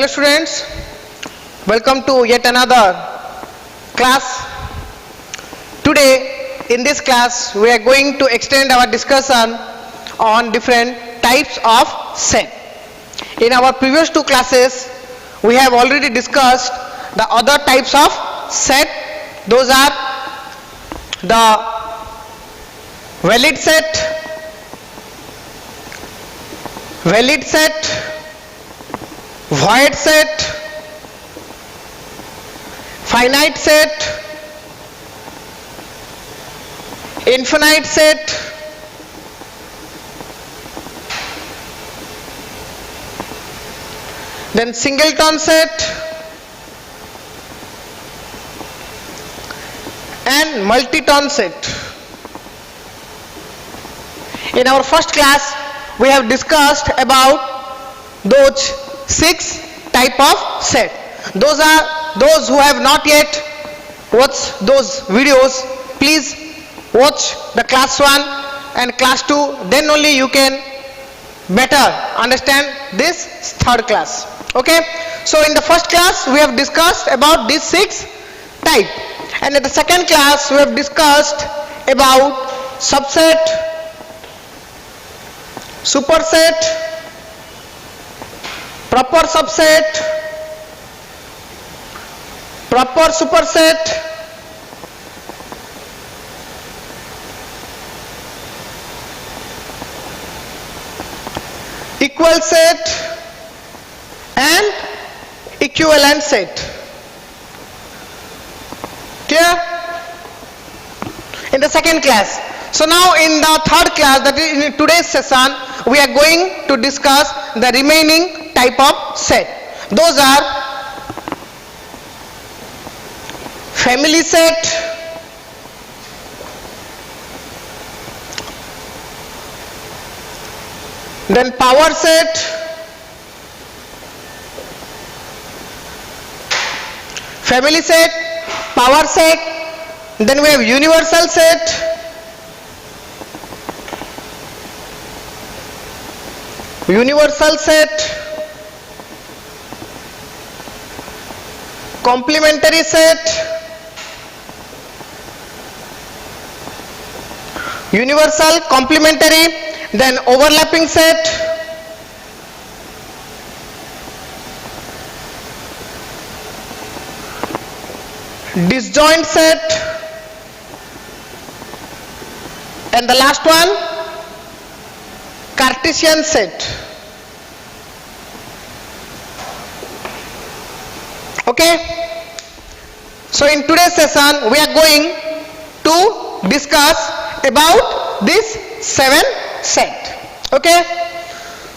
Hello students, welcome to yet another class. Today in this class we are going to extend our discussion on different types of set. In our previous two classes we have already discussed the other types of set. Those are the valid set, void set, finite set, infinite set, then singleton set and multiton set. In our first class we have discussed about those 6 type of set. Those who have not yet watched those videos, please watch the class 1 and class 2, then only you can better understand this third class. Okay, so in the first class we have discussed about these 6 type, and in the second class we have discussed about subset, superset, proper subset, proper superset, equal set and equivalent set. Clear? In the second class. So now in the third class, that is in today's session, we are going to discuss the remaining type of set. Those are family set, then power set, family set, power set, then we have universal set, complementary set, universal, complementary, then overlapping set, disjoint set, and the last one Cartesian set. Okay, so in today's session we are going to discuss about this 7 set. Okay,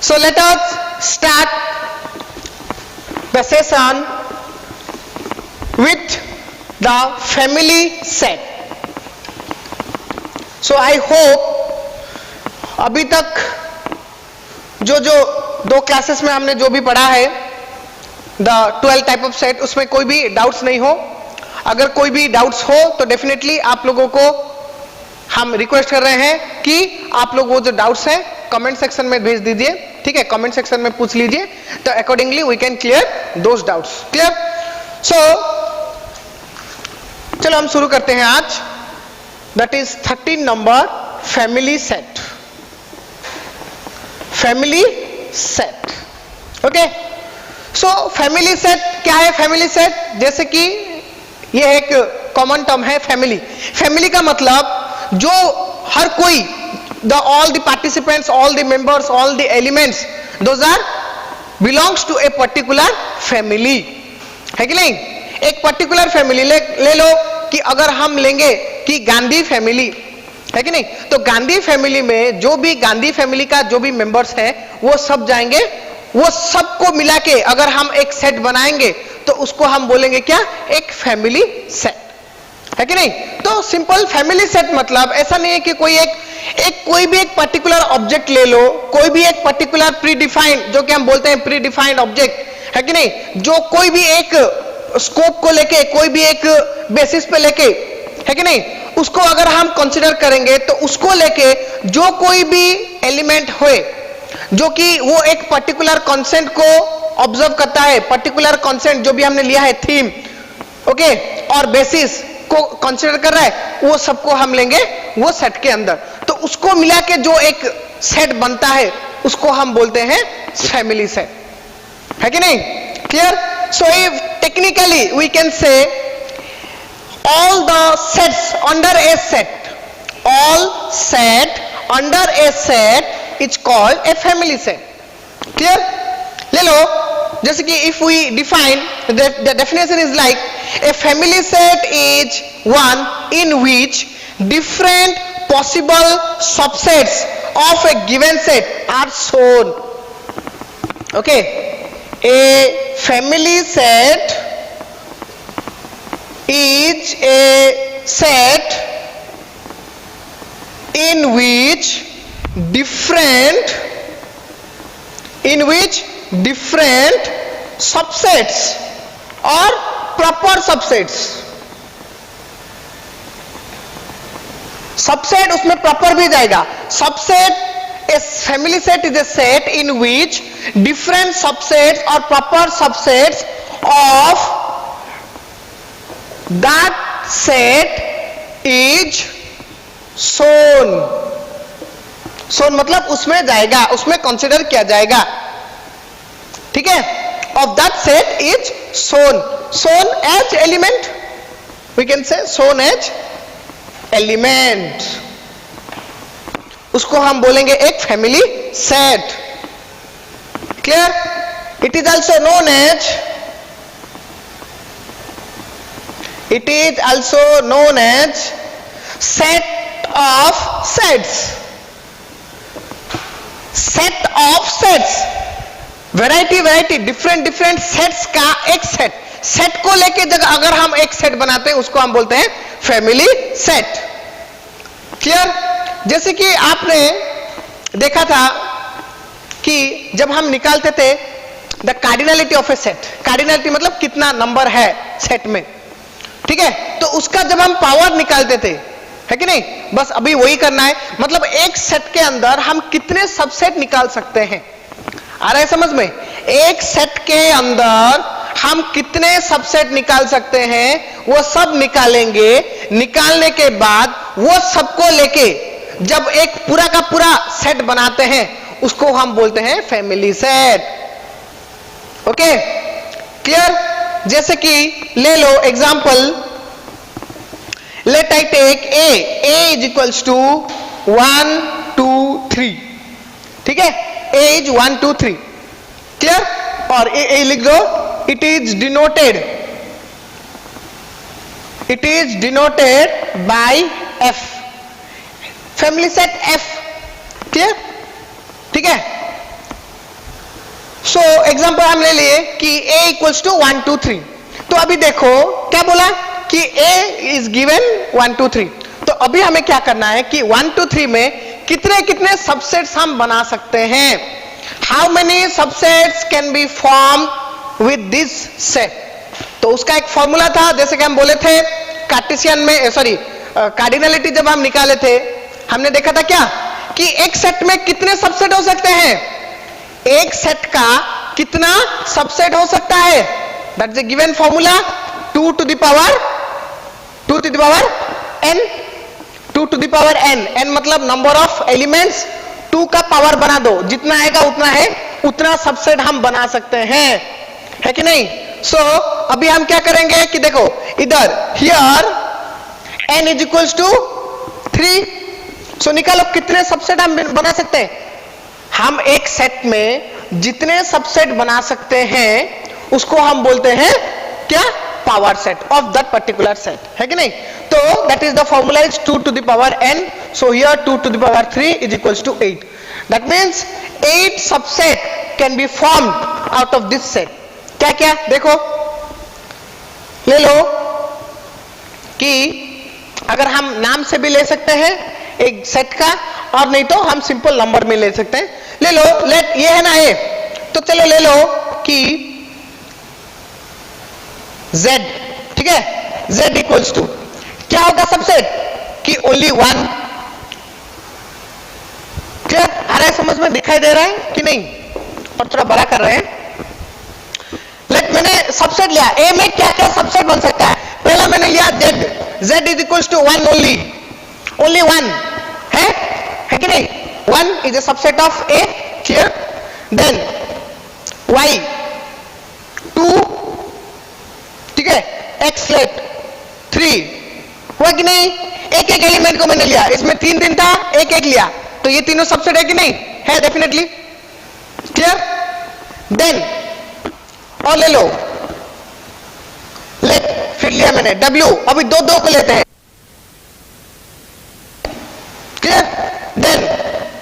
so let us start the session with the family set. So I hope अभी तक जो 2 classes में हमने जो भी पढ़ा है the 12 type of set, उसमें कोई भी डाउट्स नहीं हो. अगर कोई भी डाउट्स हो तो डेफिनेटली आप लोगों को हम रिक्वेस्ट कर रहे हैं कि आप लोग वो जो डाउट्स हैं कमेंट सेक्शन में भेज दीजिए. ठीक है, कमेंट सेक्शन में पूछ लीजिए, तो accordingly we can clear those doubts. Clear? So चलो हम शुरू करते हैं आज. That is 13 number family set. Family set. Okay, so family set क्या है? फैमिली सेट जैसे कि ये एक कॉमन टर्म है फैमिली. फैमिली का मतलब जो हर कोई, all the participants, all the members, all the elements, those are belongs to a particular family. है कि नहीं? एक पर्टिकुलर फैमिली ले लो कि अगर हम लेंगे कि गांधी फैमिली, है कि नहीं, तो गांधी फैमिली में जो भी गांधी फैमिली का जो भी मेंबर्स हैं वो सब जाएंगे. वो सबको मिला के अगर हम एक सेट बनाएंगे तो उसको हम बोलेंगे क्या? एक फैमिली सेट. है कि नहीं? तो सिंपल फैमिली सेट मतलब ऐसा नहीं है कि कोई भी एक पर्टिकुलर ऑब्जेक्ट ले लो, कोई भी एक पर्टिकुलर प्री डिफाइंड, जो कि हम बोलते हैं प्री डिफाइंड ऑब्जेक्ट, है कि नहीं, जो कोई भी एक स्कोप को लेके, कोई भी एक बेसिस पे लेके, है कि नहीं, उसको अगर हम कंसीडर करेंगे तो उसको लेके जो कोई भी एलिमेंट होए जो कि वो एक पर्टिकुलर कॉन्सेप्ट को ऑब्जर्व करता है, पर्टिकुलर कॉन्सेप्ट जो भी हमने लिया है, थीम, ओके, और बेसिस को कंसीडर कर रहा है, वो सबको हम लेंगे वो सेट के अंदर। तो उसको मिला के जो एक सेट बनता है उसको हम बोलते हैं फैमिली सेट, है कि नहीं? Clear? So if technically we can say all the sets under a set, all set under a set is called a family set. Clear? ले लो, जैसे कि if we define, the definition is like a family set is one in which different possible subsets of a given set are shown. Okay, a family set is a set in which different subsets or proper subsets, subset उसमें proper भी जाएगा। Subset, a family set is a set in which different subsets or proper subsets of that set is shown. shown मतलब उसमें जाएगा, उसमें consider किया जाएगा, ठीक है? of that set is shown. shown as element, we can say shown as element, उसको हम बोलेंगे एक family set. Clear? It is also known as, it is also known as set of sets. set of sets, variety different sets का एक set को लेके जगह अगर हम एक सेट बनाते हैं उसको हम बोलते हैं फैमिली सेट। क्लियर? जैसे कि आपने देखा था कि जब हम निकालते थे the cardinality of A set, cardinality मतलब कितना नंबर है सेट में, ठीक है? तो उसका जब हम पावर निकालते थे, है कि नहीं? बस अभी वही करना है, मतलब एक सेट के अंदर हम कितने सबसेट निकाल सकते हैं। आ रहा है समझ में? एक सेट के अंदर हम कितने सबसेट निकाल सकते हैं वो सब निकालेंगे। निकालने के बाद वो सबको लेके जब एक पूरा का पूरा सेट बनाते हैं उसको हम बोलते हैं फैमिली सेट। Okay, clear? जैसे कि ले लो example, let I take A is equals to 1 2 3, ठीक है? A is 1 2 3, clear? और ए लिख दो, it is denoted by F, family set F, clear? ठीक है? सो एग्जांपल हम ले लिए कि a इक्वल्स टू 1 2 3। तो अभी देखो क्या बोला कि a इज गिवन 1 2 3। तो अभी हमें क्या करना है कि 1 2 3 में कितने सबसेट्स हम बना सकते हैं। How many subsets can be form with this set. तो उसका एक फॉर्मूला था, जैसे कि हम बोले थे कार्टेशियन में, सॉरी कार्डिनलिटी जब हम निकाले थे हमने देखा था क्या कि एक सेट में कितने सबसेट हो सकते हैं, एक सेट का कितना सबसेट हो सकता है। That is a given formula 2 to the power n, 2 to the power n, n मतलब नंबर ऑफ एलिमेंट्स, 2 का पावर बना दो, जितना आएगा उतना है, उतना सबसेट हम बना सकते हैं, है कि नहीं? सो अभी हम क्या करेंगे कि देखो इधर here n is equals to 3। So निकालो कितने सबसेट हम बना सकते हैं। हम एक सेट में जितने सबसेट बना सकते हैं उसको हम बोलते हैं क्या? Power set of that particular set, है कि नहीं? तो that is the formula is 2 to the power n। So here 2 to the power 3 is equals to 8। That means 8 subset can be formed out of this set. क्या क्या देखो, ले लो कि अगर हम नाम से भी ले सकते हैं एक सेट का, और नहीं तो हम सिंपल नंबर में ले सकते हैं। ले लो, लेट ये है ना ए, तो चलो ले लो कि z, ठीक है? z इक्वल्स टू क्या होगा सबसेट कि ओनली 1। क्या आ रहा है समझ में? दिखाई दे रहा है कि नहीं? और थोड़ा बड़ा कर रहे हैं, सबसेट लिया, ए में क्या क्या सबसेट बन सकता है? पहला मैंने लिया z, z is equal to 1 only 1 है कि नहीं? 1 is a subset of a, clear? Then y 2, ठीक है, x फ्लैट 3, हुआ कि नहीं? एक एक एलिमेंट को मैंने लिया, इसमें 3 था, एक एक लिया, तो ये तीनों सबसेट है कि नहीं? है, डेफिनेटली, क्लियर? देन और ले लो, लेट, फिर लिया मैंने w, अभी दो को लेते हैं, क्लियर? देन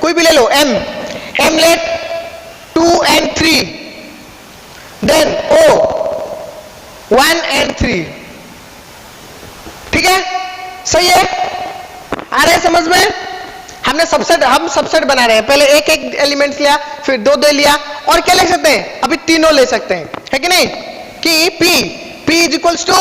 कोई भी ले लो, m let 2 and 3, then o 1 and 3, ठीक है? सही है? आ रहे हैं समझ में? हम सबसेट बना रहे हैं, पहले एक एक एलिमेंट्स लिया, फिर दो लिया, और क्या ले सकते हैं? अभी तीनों ले सकते हैं, है कि नहीं? कि p इज इक्वल्स टू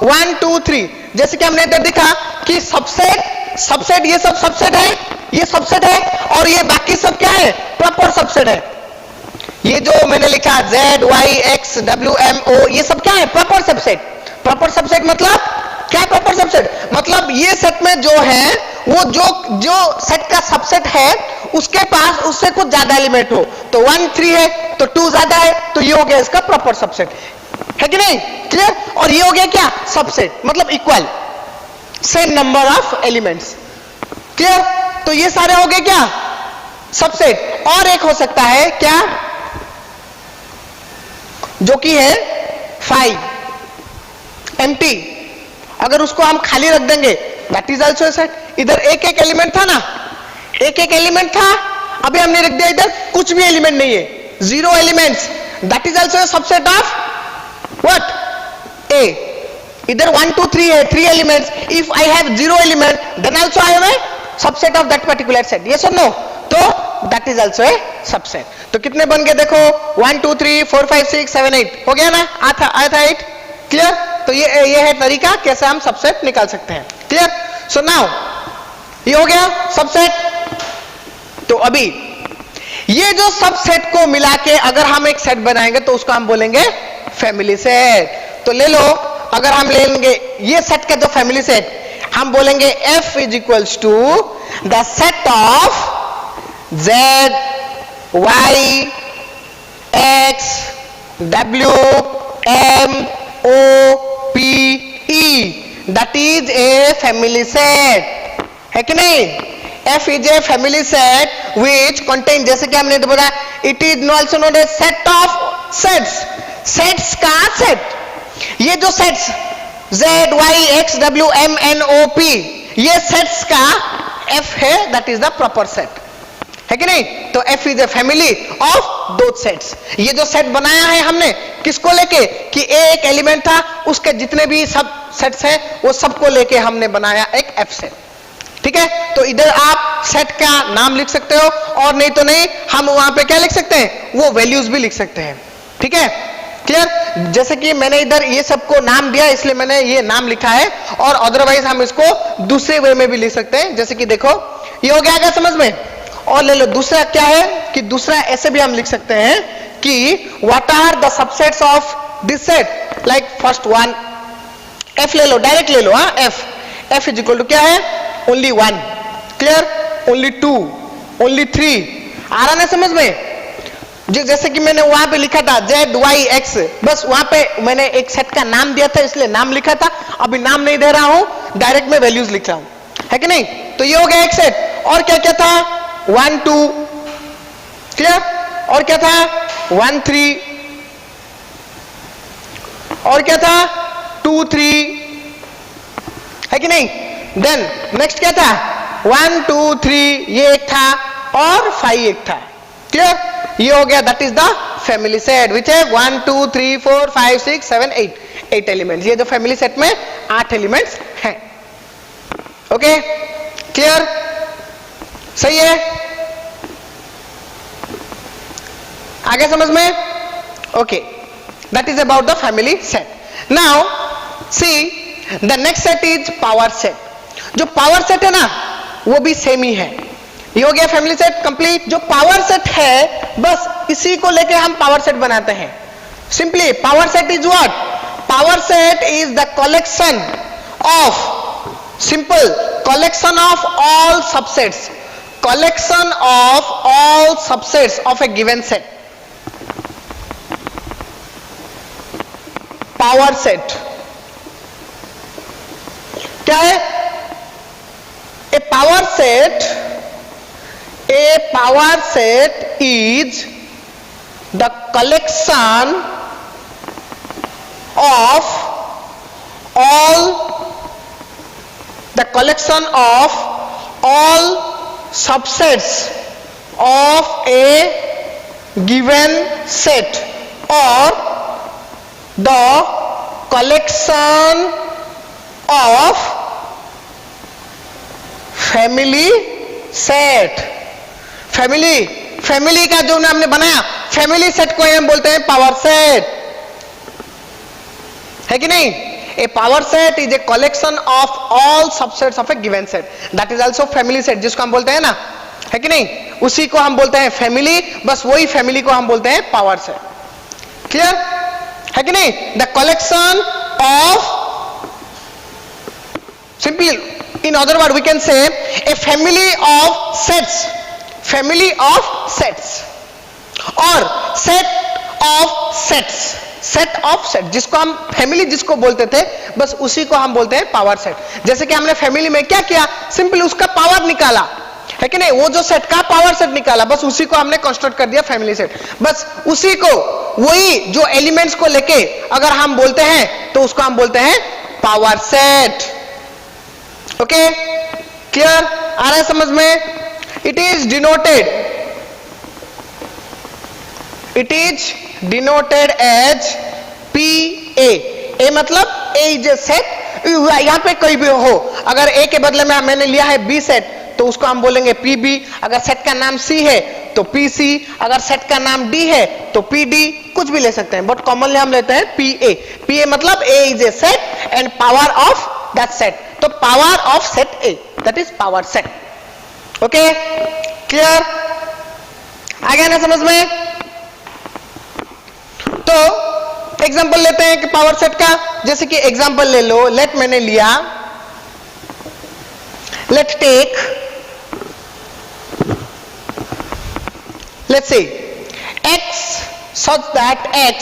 1 2 3, जैसे कि हमने इधर देखा कि सबसेट ये सब सबसेट है, ये सबसेट है, और ये बाकी सब क्या है? प्रॉपर सबसेट है। ये जो मैंने लिखा z y x w m o, ये सब क्या है? Proper subset. प्रॉपर सबसेट मतलब क्या है? प्रॉपर सबसेट मतलब ये सेट में जो है, वो जो सेट का सबसेट है, उसके पास उससे कुछ ज्यादा एलिमेंट हो, तो 1 3 है, तो 2 ज्यादा है, तो ये हो गया इसका प्रॉपर सबसेट, है कि नहीं? क्लियर? और ये हो गया क्या? सबसेट, मतलब equal, same number of elements, clear? तो ये सारे हो गए क्या? सबसेट। और एक हो सकता है क्या? जो कि है 5 एम्प्टी, अगर उसको हम खाली रख देंगे, दैट इज आल्सो सेट। इधर एक एक एलिमेंट था ना, एक एक एलिमेंट था, अभी हमने रख दिया इधर कुछ भी एलिमेंट नहीं है, 0 elements, that is also subset of what? A. इधर 1 2 3 है, 3 elements, if I have 0 element, then also I have a subset of that particular set, yes और नो? तो that is also a subset. तो कितने बन गए देखो, 1 2 3 4 5 6 7 8, हो गया ना? आया था 8, क्लियर? तो ये है तरीका कैसे हम सबसेट निकाल सकते हैं, क्लियर? सो नाउ ये हो गया सबसेट। तो अभी ये जो सबसेट को मिला के अगर हम एक सेट बनाएंगे, तो उसको हम बोलेंगे फैमिली सेट। तो ले लो, अगर हम लेंगे ये सेट का जो फैमिली सेट, हम बोलेंगे f is equals to the set of z y x w m o p e, that is a family set, है कि नहीं? f is a family set which contain, जैसे कि हमने बोला, it is also known as set of sets, sets का सेट। ये जो sets z y x w m n o p, ये सेट्स का f है, that is the proper set, है कि नहीं? तो f is a family of दो सेट्स। ये जो सेट बनाया है हमने किसको लेके, कि एक एलिमेंट था, उसके जितने भी सब सेट्स हैं, वो सबको लेके हमने बनाया एक f सेट, ठीक है? तो इधर आप सेट का नाम लिख सकते हो, और नहीं तो नहीं, हम वहां पे क्या लिख सकते हैं? वो वैल्यूज भी लिख सकते हैं, ठीक है? क्लियर? जैसे कि मैंने इधर ये सबको नाम दिया, इसलिए मैंने ये नाम लिखा है, और अदरवाइज हम इसको दूसरे वे में भी लिख सकते हैं, जैसे कि देखो ये हो गया क्या समझ में? और ले लो, दूसरा क्या है कि दूसरा ऐसे भी हम लिख सकते हैं कि what are the subsets of this set, like first one f ले लो, डायरेक्ट ले लो, हाँ, f इज इक्वल टू क्या है? Only 1, clear? ओनली 2, ओनली 3, आ रहा ना समझ में? जैसे कि मैंने वहां पे लिखा था z y x, बस वहां पे मैंने एक सेट का नाम दिया था, इसलिए नाम लिखा था, अभी नाम नहीं दे रहा हूं, डायरेक्ट में वैल्यूज लिख रहा हूं, है कि नहीं? तो ये हो गया एक सेट। और क्या क्या था? 1 2, क्लियर? और क्या था? 1 3, और क्या था? 2 3, है कि नहीं? देन नेक्स्ट क्या था? 1 2 3, ये एक था, और 5 एक था, क्लियर? ये हो गया, that is the family set विच है 1 2 3 4 5 6 7 8 एलिमेंट्स। ये जो फैमिली सेट में 8 एलिमेंट्स हैं, ओके? क्लियर? सही है? आगे समझ में? Okay, that is about the family set. Now see the next set is power set. जो पावर सेट है ना, वो भी सेम ही है। ये हो गया फैमिली सेट कंप्लीट। जो पावर सेट है, बस इसी को लेके हम पावर सेट बनाते हैं। Simply, power set is what? Power set is the collection of, simple, collection of all subsets. Collection of all subsets of a given set. Power set. क्या है? A power set is the collection of all subsets of a given set, or the collection of family set. Family का जो हमने बनाया, family set को हम बोलते हैं पावर सेट, है कि नहीं? A power set is a collection of all subsets of a given set. That is also family set, जिसको हम बोलते हैं ना, है कि नहीं? उसी को हम बोलते हैं फैमिली, बस वही फैमिली को हम बोलते हैं पावर सेट. क्लियर है कि नहीं? The collection of, simple, in other words we can say a family of sets, और set of sets, जिसको हम फैमिली जिसको बोलते थे, बस उसी को हम बोलते हैं पावर सेट. जैसे कि हमने फैमिली में क्या किया, सिंपल उसका पावर निकाला, है कि नहीं? वो जो सेट का पावर सेट निकाला, बस उसी को हमने कंस्ट्रक्ट कर दिया फैमिली सेट. बस उसी को, वही जो एलिमेंट्स को लेके अगर हम बोलते हैं तो उसको हम बोलते हैं पावर सेट. Okay, clear? आ रहा है समझ में? It is denoted as PA. A मतलब A इज ए सेट. यहां पे कोई भी हो, अगर A के बदले में मैंने लिया है B सेट, तो उसको हम बोलेंगे PB. अगर सेट का नाम C है तो PC. अगर सेट का नाम D है तो PD. कुछ भी ले सकते हैं, बट कॉमनली हम लेते हैं PA. PA मतलब A is a set and power of that set. तो power of set A, that is power set. Okay, clear? आ गया ना समझ में? तो एग्जांपल लेते हैं कि पावर सेट का. जैसे कि एग्जांपल ले लो, लेट मैंने लिया, let take, let's say x such that x,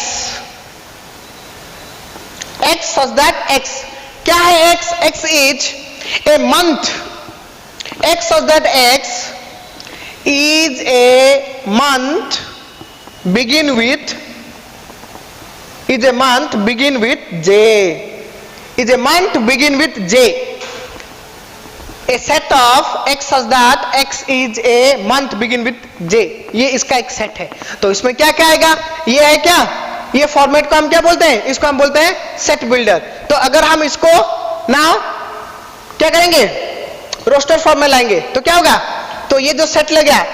क्या है x? x is a month. x such that x is a month begin with J. Is a month begin with J. A set of x such that x is a month begin with J. ये इसका एक set है. तो इसमें क्या क्या आएगा? ये है क्या? ये फॉर्मेट को हम क्या बोलते हैं? इसको हम बोलते हैं सेट बिल्डर. तो अगर हम इसको नाउ क्या करेंगे? रोस्टर फॉर्म में लाएंगे तो क्या होगा? तो ये जो सेट लग गया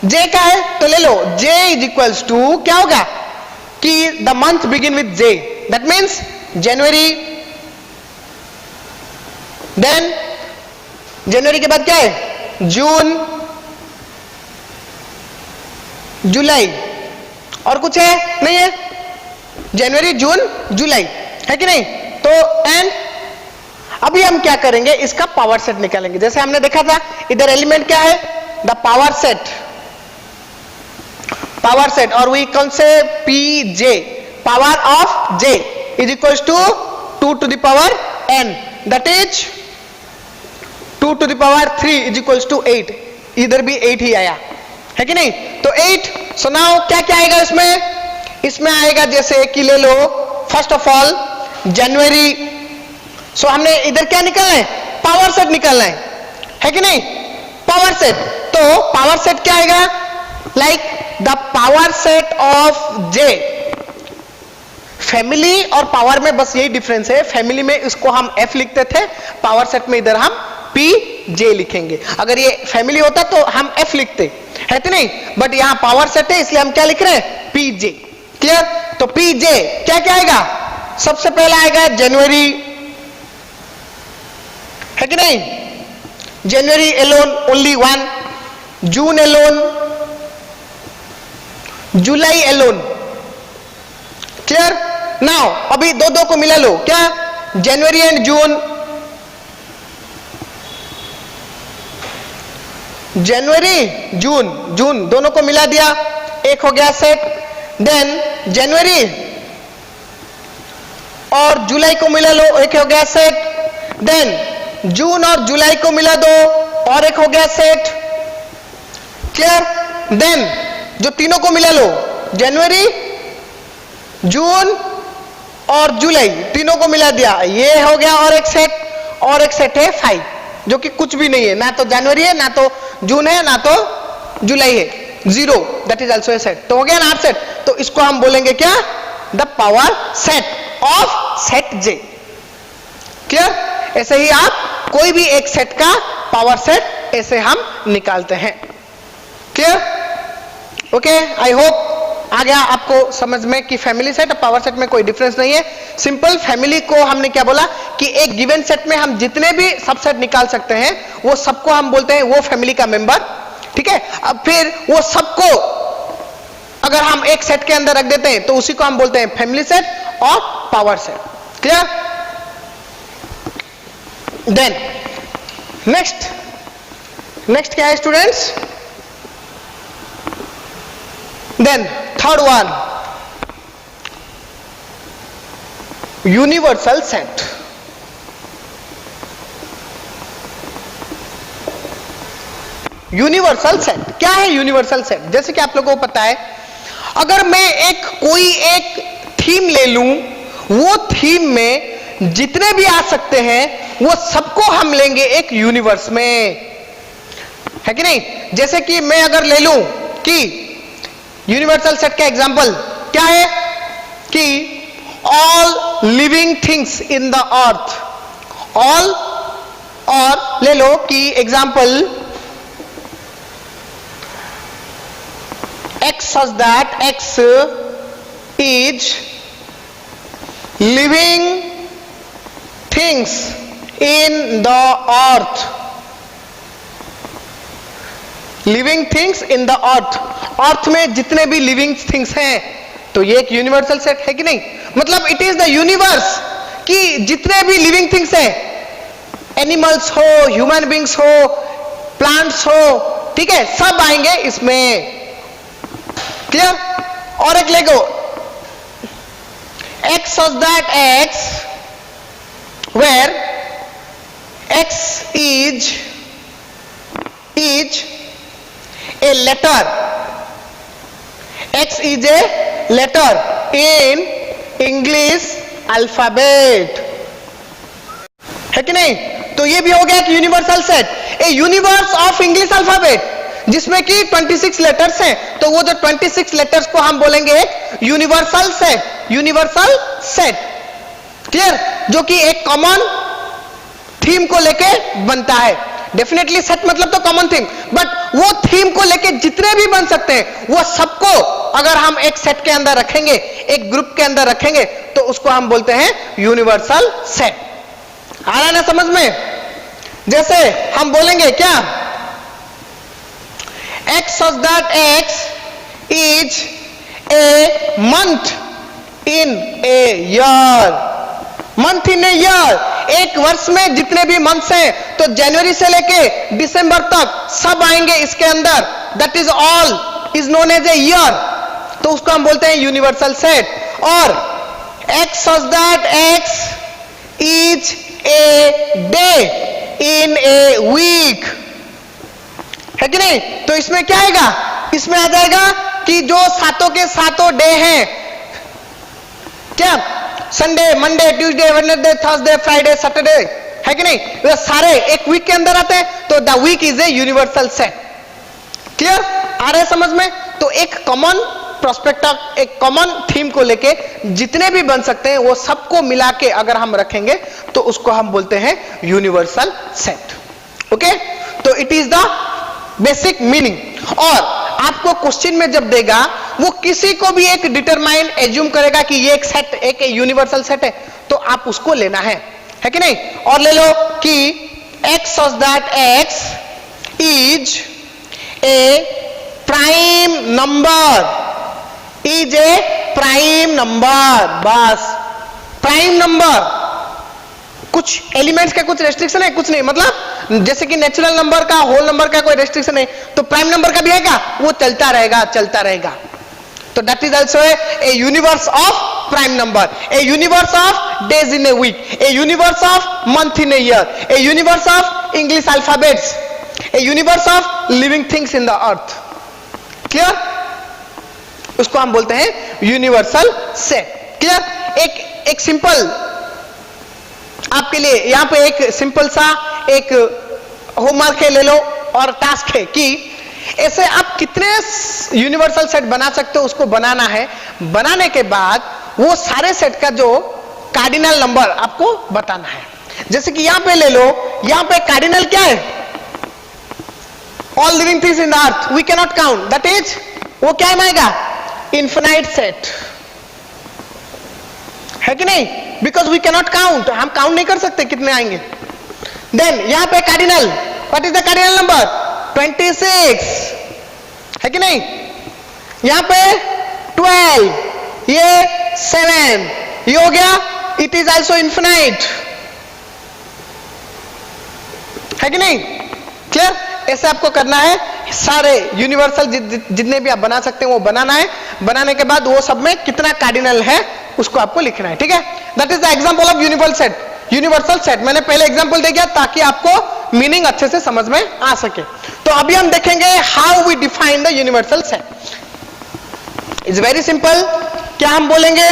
J का है, तो ले लो J इज इक्वल्स टू क्या होगा कि the month begin with J. That means January, then जनवरी के बाद क्या है? जून, जुलाई, और कुछ है? नहीं है. जनवरी, जून, जुलाई, है कि नहीं? तो एंड अभी हम क्या करेंगे? इसका पावर सेट निकालेंगे. जैसे हमने देखा था, इधर एलिमेंट क्या है? द पावर सेट, और वी कौन से PJ, power of J is equals to 2 to the power n, that is 2 to the power 3 is equals to 8. इधर भी 8 ही आया, है कि नहीं? तो 8. सो नाउ क्या क्या आएगा इसमें आएगा जैसे कि ले लो फर्स्ट ऑफ ऑल जनवरी. सो हमने इधर क्या निकालना है? पावर सेट निकालना है कि नहीं? Power set. तो पावर सेट क्या आएगा? Like the power set of J. Family और पावर में बस यही डिफरेंस है. फैमिली में इसको हम F लिखते थे, पावर सेट में इधर हम PJ लिखेंगे. अगर ये फैमिली होता तो हम F लिखते, है तो नहीं? बट यहां पावर सेट है इसलिए हम क्या लिख रहे हैं? PJ. क्लियर? तो PJ क्या क्या आएगा? सबसे पहला आएगा जनवरी, है कि नहीं? जनवरी एलोन ओनली 1, जून एलोन, जुलाई एलोन. क्लियर? नाउ अभी दो दो को मिला लो, क्या? जनवरी एंड जून, जनवरी जून, जून दोनों को मिला दिया, एक हो गया सेट। देन जनवरी और जुलाई को मिला लो, एक हो गया सेट। देन जून और जुलाई को मिला दो और एक हो गया सेट। क्लियर? देन जो तीनों को मिला लो, जनवरी, जून और जुलाई, तीनों को मिला दिया, ये हो गया और एक सेट। और एक सेट है 5, जो कि कुछ भी नहीं है, ना तो जनवरी है, ना तो जून है, ना तो जुलाई है, 0, that is also A set. तो हो गया ना 8 सेट। तो इसको हम बोलेंगे क्या? The power set of set J। Clear? ऐसे ही आप कोई भी एक सेट का पावर सेट ऐसे हम निकालते हैं। क्लियर? ओके, आई होप आ गया आपको समझ में कि फैमिली सेट और पावर सेट में कोई डिफरेंस नहीं है। सिंपल फैमिली को हमने क्या बोला कि एक गिवन सेट में हम जितने भी सबसेट निकाल सकते हैं वो सबको हम बोलते हैं वो फैमिली का मेंबर। ठीक है? अब फिर वो सबको अगर हम एक सेट के अंदर रख देते हैं तो उसी को हम बोलते हैं फैमिली सेट और power set. Clear? Then next क्या है students? Then third one, universal set. Universal set क्या है? यूनिवर्सल सेट जैसे कि आप लोगों को पता है, अगर मैं कोई एक थीम ले लूं, वो थीम में जितने भी आ सकते हैं वो सबको हम लेंगे एक यूनिवर्स में, है कि नहीं? जैसे कि मैं अगर ले लूं कि यूनिवर्सल सेट का एग्जाम्पल क्या है कि all living things in the earth, all, और ले लो कि example x such that x is living things in the earth, living things in the earth, earth में जितने भी लिविंग थिंग्स हैं, तो ये एक यूनिवर्सल सेट है कि नहीं? मतलब इट इज द यूनिवर्स कि जितने भी लिविंग थिंग्स हैं, एनिमल्स हो, ह्यूमन बींग्स हो, प्लांट्स हो, ठीक है, सब आएंगे इसमें। क्लियर? और एक लेगो, x such that x where x is a letter, x is a letter in English alphabet, है कि नहीं? तो ये भी हो गया कि universal set, A universe of English alphabet, जिसमें कि 26 लेटर्स हैं, तो वो जो 26 लेटर्स को हम बोलेंगे एक universal set, universal set. Clear? जो कि एक कॉमन थीम को लेके बनता है। डेफिनेटली सेट मतलब तो कॉमन थीम, बट वो थीम को लेके जितने भी बन सकते हैं वो सबको अगर हम एक सेट के अंदर रखेंगे, एक ग्रुप के अंदर रखेंगे, तो उसको हम बोलते हैं यूनिवर्सल सेट। आ रहा है ना समझ में? जैसे हम बोलेंगे क्या, x such that x is a month in a year, month in a year, एक वर्ष में जितने भी मंथ्स हैं, तो जनवरी से लेके दिसंबर तक सब आएंगे इसके अंदर, that is all is known as a year, तो उसको हम बोलते हैं यूनिवर्सल सेट। और x such that x is a day in a week, है कि नहीं? तो इसमें क्या आएगा? इसमें आ जाएगा कि जो सातों के सातों डे हैं, क्या, Sunday, Monday, Tuesday, Wednesday, Thursday, Friday, Saturday, है कि नहीं? वे सारे एक वीक के अंदर आते हैं, तो the week is a universal set. Clear? आ रहे समझ में? तो एक कॉमन प्रोस्पेक्टर, एक कॉमन थीम को लेके जितने भी बन सकते हैं वो सबको मिला के अगर हम रखेंगे तो उसको हम बोलते हैं यूनिवर्सल सेट। ओके? तो it is the basic meaning. और आपको क्वेश्चन में जब देगा, वो किसी को भी एक डिटरमाइन एज्यूम करेगा कि ये एक सेट, एक यूनिवर्सल सेट है, तो आप उसको लेना है कि नहीं? और ले लो कि x such that x is a prime number, is a prime number, बस प्राइम नंबर। कुछ एलिमेंट्स का कुछ रेस्ट्रिक्शन है? कुछ नहीं, मतलब जैसे कि नेचुरल नंबर का, होल नंबर का कोई रेस्ट्रिक्शन नहीं, तो प्राइम नंबर का भी है क्या? वो चलता रहेगा, चलता रहेगा। तो that is also a universe of prime number, a universe of days in a week, a universe of month in a year, a universe of English alphabets, a universe of living things in the earth. Clear? उसको हम बोलते हैं universal set. Clear? एक simple आपके लिए यहां पे एक सिंपल सा एक होमवर्क है, ले लो, और टास्क है कि ऐसे आप कितने यूनिवर्सल सेट बना सकते हो, उसको बनाना है। बनाने के बाद वो सारे सेट का जो कार्डिनल नंबर आपको बताना है। जैसे कि यहां पे ले लो, यहां पे कार्डिनल क्या है? All living things in the earth we can not count, that is वो क्या आएगा? इन्फिनाइट सेट, है कि नहीं? Because we can not count, हम काउंट नहीं कर सकते कितने आएंगे। देन यहां पे cardinal, what is the cardinal number? 26, है कि नहीं? यहां पे 12, ये 7, ये हो गया, इट इज ऑल्सो इन्फिनाइट, है कि नहीं? क्लियर? ऐसे आपको करना है, सारे यूनिवर्सल जितने भी आप बना सकते हैं वो बनाना है। बनाने के बाद वो सब में कितना कार्डिनल है उसको आपको लिखना है, ठीक है? That is the example of universal set. Universal set मैंने पहले एग्जांपल दे दिया ताकि आपको मीनिंग अच्छे से समझ में आ सके। तो अभी हम देखेंगे how we define the universal set. It's very simple. क्या हम बोलेंगे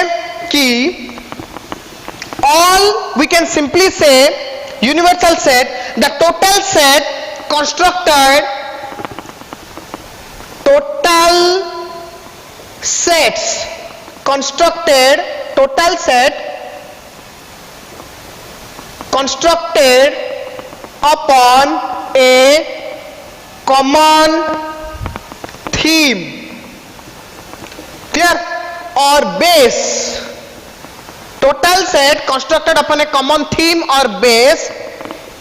कि all we can simply say universal set the total set constructed, total sets constructed, total set constructed upon a common theme, clear, or base. Total set constructed upon a common theme or base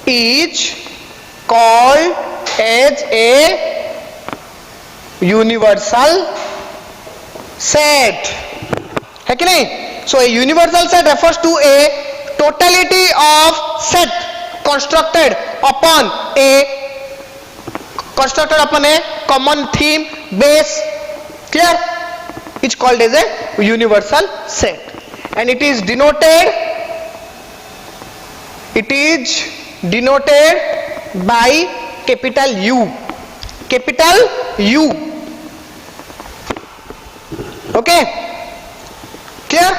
is called as a universal set, है कि नहीं? So a universal set refers to a totality of set constructed upon a common theme base, clear? It's called as a universal set, and it is denoted by capital U, capital U, okay? Clear?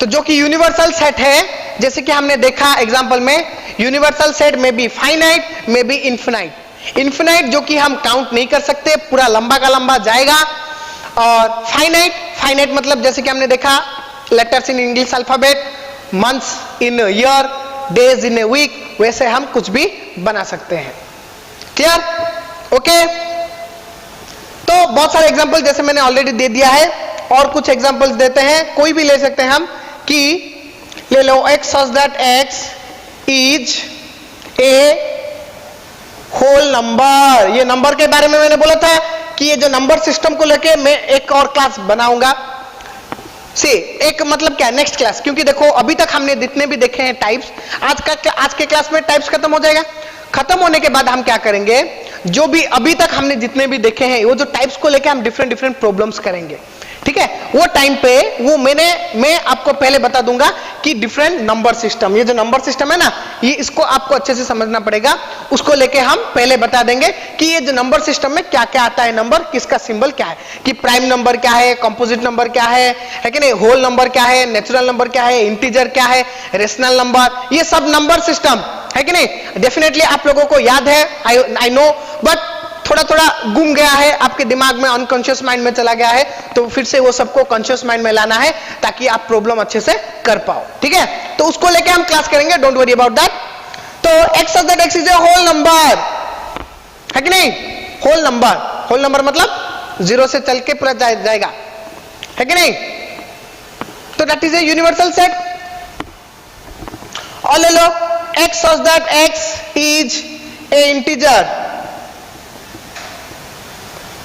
तो जो कि universal set है, जैसे कि हमने देखा example में, universal set में बी फाइनाइट, में बी इनफिनाइट। इनफिनाइट जो कि हम काउंट नहीं कर सकते, पूरा लंबा का लंबा जाएगा, और फाइनाइट मतलब जैसे कि हमने देखा letters in English alphabet, months in year, days in a week, वैसे हम कुछ भी बना सकते हैं। क्लियर? ओके? तो बहुत सारे एग्जांपल जैसे मैंने ऑलरेडी दे दिया है, और कुछ एग्जांपल्स देते हैं, कोई भी ले सकते हैं हम, कि ले लो x such that x is a whole number. ये नंबर के बारे में मैंने बोला था कि ये जो नंबर सिस्टम को लेके मैं एक और क्लास बनाऊंगा। एक मतलब क्या, नेक्स्ट क्लास, क्योंकि देखो अभी तक हमने जितने भी देखे हैं टाइप्स, आज के क्लास में टाइप्स खत्म हो जाएगा। खत्म होने के बाद हम क्या करेंगे, जो भी अभी तक हमने जितने भी देखे हैं वो जो टाइप्स को लेके हम डिफरेंट प्रॉब्लम्स करेंगे, ठीक है? वो टाइम पे वो मैं आपको पहले बता दूंगा कि डिफरेंट नंबर सिस्टम, ये जो नंबर सिस्टम है ना, ये इसको आपको अच्छे से समझना पड़ेगा। उसको लेके हम पहले बता देंगे कि ये जो नंबर सिस्टम में क्या क्या आता है, नंबर किसका सिंबल क्या है, कि प्राइम नंबर क्या है, कंपोजिट नंबर क्या है कि नहीं, होल नंबर क्या है, नेचुरल नंबर क्या है, इंटीजर क्या है, रेशनल नंबर, ये सब नंबर सिस्टम है कि नहीं? डेफिनेटली आप लोगों को याद है, आई नो, बट थोड़ा थोड़ा गुम गया है आपके दिमाग में, अनकॉन्शियस माइंड में चला गया है, तो फिर से वो सबको कॉन्शियस माइंड में लाना है ताकि आप प्रॉब्लम अच्छे से कर पाओ, ठीक है? तो उसको लेके हम क्लास करेंगे, डोंट वरी अबाउट दैट। तो x of that x is a whole number, है कि नहीं? होल नंबर मतलब जीरो से चल के पूरा जाएगा, है कि नहीं? तो that is a universal set. और ले लो x of that x is a integer,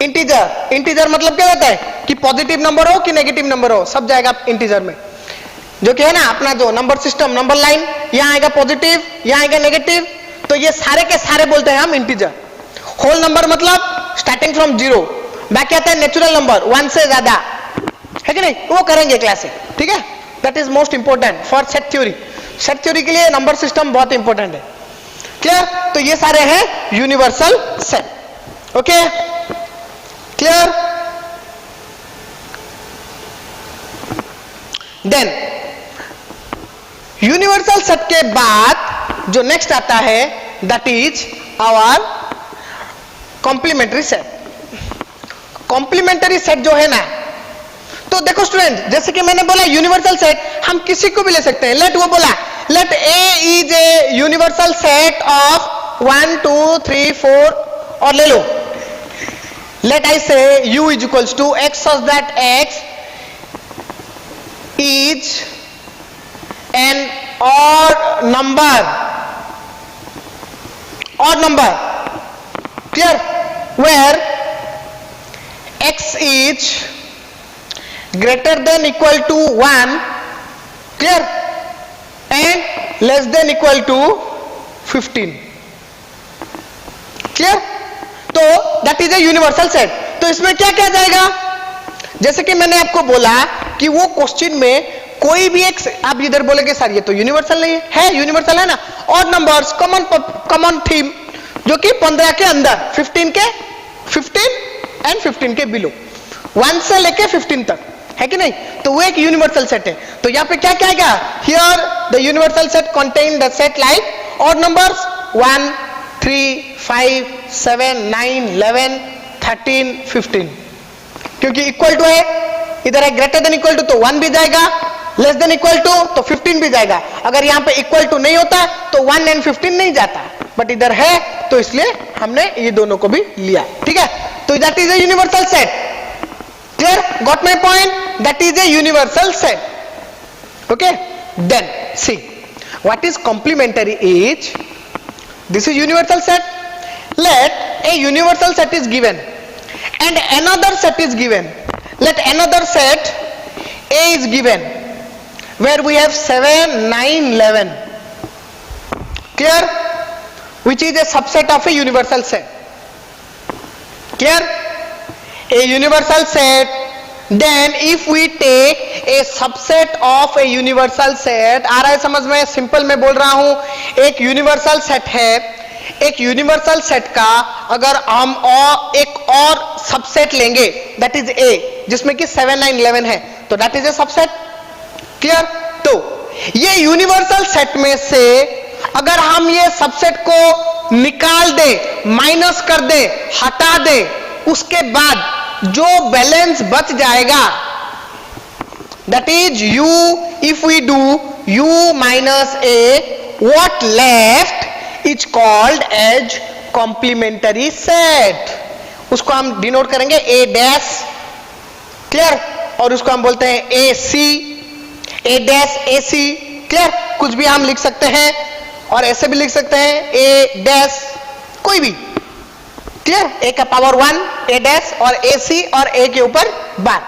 integer, integer मतलब क्या होता है कि पॉजिटिव नंबर हो कि नेगेटिव नंबर हो सब जाएगा इंटीजर में, जो कि है ना अपना जो नंबर सिस्टम, नंबर लाइन, यहां आएगा पॉजिटिव, यहां आएगा नेगेटिव, तो ये सारे के सारे बोलते हैं हम इंटीजर। होल नंबर मतलब स्टार्टिंग फ्रॉम जीरो, बाकी आता है नेचुरल नंबर 1 से ज्यादा, है कि नहीं, वो करेंगे क्लास से, ठीक है। That is most important for set theory. Set theory के लिए नंबर सिस्टम बहुत इंपॉर्टेंट है, क्लियर। तो ये सारे हैं universal set, okay, clear. Then universal set के बाद जो नेक्स्ट आता है that is our complementary set. Complementary set जो है ना, तो देखो स्टूडेंट, जैसे कि मैंने बोला यूनिवर्सल सेट हम किसी को भी ले सकते हैं। लेट वो बोला let A is a universal set of 1 2 3 4 और ले लो, late I say u is equals to x such that x is an odd number, clear, where x is greater than equal to 1, clear, and less than equal to 15, clear। तो that is a universal set. तो इसमें क्या क्या जाएगा, जैसे कि मैंने आपको बोला कि वो क्वेश्चन में कोई भी एक, आप इधर बोलेंगे सर ये तो यूनिवर्सल नहीं है, यूनिवर्सल है ना, और नंबर्स कॉमन थीम जो कि 15 के अंदर, 15 एंड 15 के बिलो, 1 से लेके 15 तक, है कि नहीं, तो वो एक यूनिवर्सल सेट है। तो यहाँ पे क्या क्या आएगा, here the universal set contain the set like और नंबर्स 1 3 5 7 9 11 13 15, क्योंकि इक्वल टू है, इधर है ग्रेटर देन इक्वल टू तो 1 भी जाएगा, लेस देन इक्वल टू तो 15 भी जाएगा। अगर यहाँ पे इक्वल टू नहीं होता तो 1 एंड 15 नहीं जाता, बट इधर है तो इसलिए हमने ये दोनों को भी लिया, ठीक है। तो that is a universal set, clear, got my point, that is a universal set, okay. Then see what is complementary is, this is universal set. Let a universal set is given and another set is given. Let another set A is given where we have 7 9 11, clear, which is a subset of a universal set, clear, a universal set. Then if we take a subset of a universal set, आ रहा है समझ में, simple में बोल रहा हूं, एक universal set है, एक यूनिवर्सल सेट का अगर हम एक और सबसेट लेंगे दैट इज A, जिसमें कि 7 9 11 है, तो that is a subset, clear. तो ये यूनिवर्सल सेट में से अगर हम ये सबसेट को निकाल दे, माइनस कर दे, हटा दे, उसके बाद जो बैलेंस बच जाएगा that is u, if we do u minus a, what left is called as complementary set. उसको हम डिनोट करेंगे a डैश, क्लियर, और उसको हम बोलते हैं a डैश ac, क्लियर। कुछ भी हम लिख सकते हैं और ऐसे भी लिख सकते हैं a डैश, कोई भी, क्लियर, a का पावर 1 a डैश और ac और a के ऊपर बार,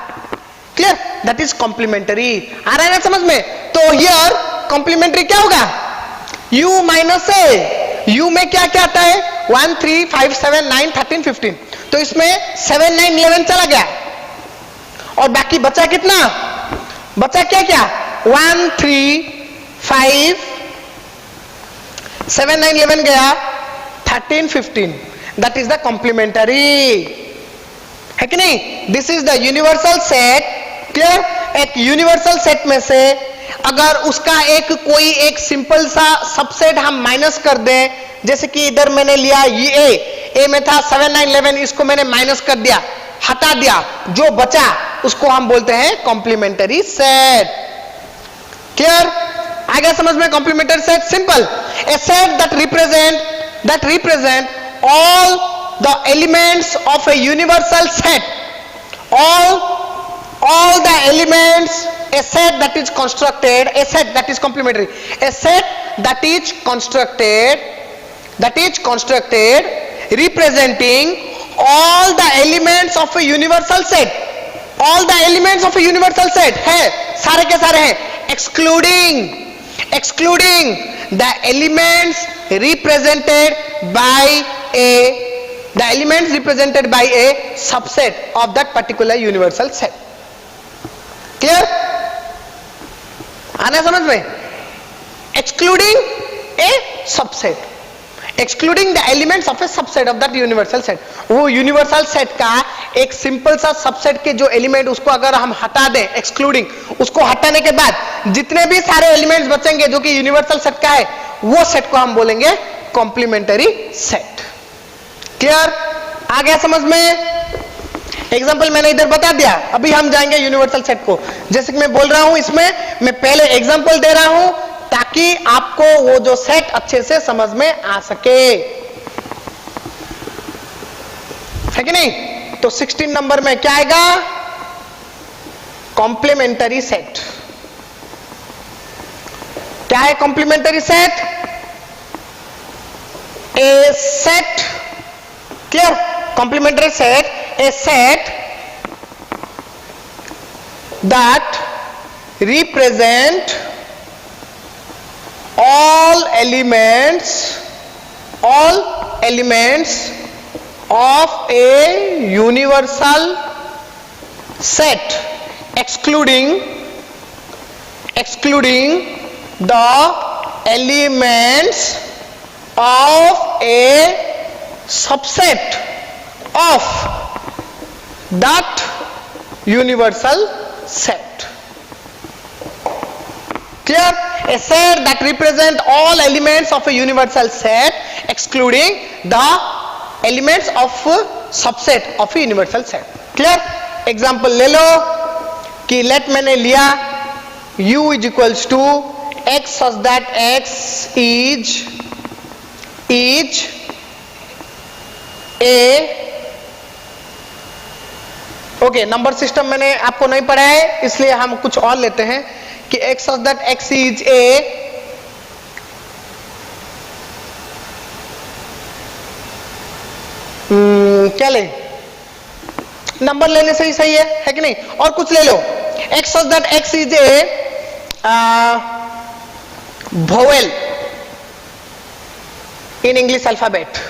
क्लियर, दैट इज कॉम्प्लीमेंटरी। आ रहा है ना समझ में। तो हियर कॉम्प्लीमेंटरी क्या होगा, u माइनस a, u में क्या क्या आता है 1 3 5 7 9 13 15, तो इसमें 7 9 11 चला गया और बाकी बचा कितना, बचा क्या क्या 1 3 5 7 9 11 गया 13 15, दैट इज द कॉम्प्लीमेंटरी, है कि नहीं। This is the universal set, clear. एक यूनिवर्सल सेट में से अगर उसका एक कोई एक सिंपल सा सबसेट हम माइनस कर दें, जैसे कि इधर मैंने लिया ये ए में था 7 9 11, इसको मैंने माइनस कर दिया, हटा दिया, जो बचा उसको हम बोलते हैं कॉम्प्लीमेंटरी सेट, क्लियर। आ गया समझ में complementary set, simple, A set that represent all the elements of a universal set, all the elements, a set that is constructed, a set that is complementary, a set that is constructed representing all the elements of a universal set, all the elements of a universal set है, सारे के सारे हैं, excluding the elements represented by a subset of that particular universal set. Clear? आना समझ में? Excluding a subset, excluding the elements of a subset of that universal set. वो universal set का एक सिंपल सा सबसेट के जो एलिमेंट, उसको अगर हम हटा दें, एक्सक्लूडिंग, उसको हटाने के बाद जितने भी सारे एलिमेंट्स बचेंगे जो कि यूनिवर्सल सेट का है, वो सेट को हम बोलेंगे कॉम्प्लीमेंटरी सेट. क्लियर? आ गया समझ में? एग्जाम्पल मैंने इधर बता दिया. अभी हम जाएंगे यूनिवर्सल सेट को. जैसे कि मैं बोल रहा हूं, इसमें मैं पहले एग्जाम्पल दे रहा हूं ताकि आपको वो जो सेट अच्छे से समझ में आ सके, है कि नहीं? तो 16 नंबर में क्या आएगा? Complementary set. क्या है complementary set? A set. Clear? Complementary set, A set that represent all elements of a universal set, excluding the elements of a subset of that universal set. Clear? A set that represent all elements of a universal set excluding the elements of a subset of a universal set. Clear? Example ले लो कि let मैंने लिया u is equals to x such that x is a okay. Number system मैंने आपको नहीं पढ़ा है, इसलिए हम कुछ और लेते हैं कि x such that x is a क्या ले, नंबर लेने से ही सही है कि नहीं? और कुछ ले लो. x such that x is a vowel in English alphabet.